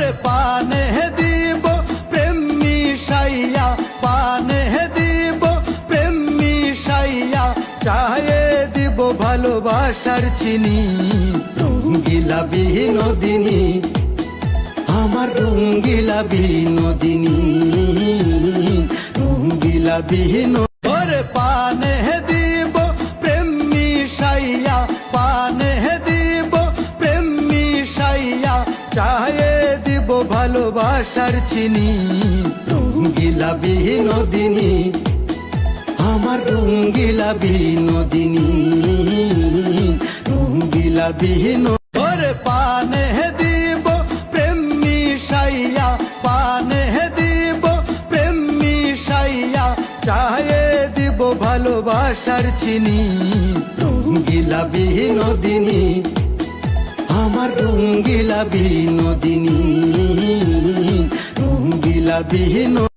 ওরে পানে দিব প্রেম মিশাইয়া, পানে দিব প্রেম মিশাইয়া, চায়ে দিব ভালোবাসার চিনি। রঙ্গিলা বিনোদিনী, আমার রঙ্গিলা বিনোদিনী, রঙ্গিলা বিনোদিনী। ওরে পানে দিব প্রেম মিশাইয়া, পানে দিব প্রেম মিশাইয়া, চায়ে দিব ভালোবাসার চিনি। রঙ্গিলা বিনোদিনী, আমার রঙ্গিলা বিনোদিনী, রঙ্গিলা বিনোদিনী। ওরে পানে দিব প্রেম মিশাইয়া, পানে দিব প্রেম মিশাইয়া, চায়ে দিব ভালোবাসার চিনি। রঙ্গিলা বিনোদিনী, আমার রঙ্গিলা বিনোদিনী, রঙ্গিলা বিনোদিনী।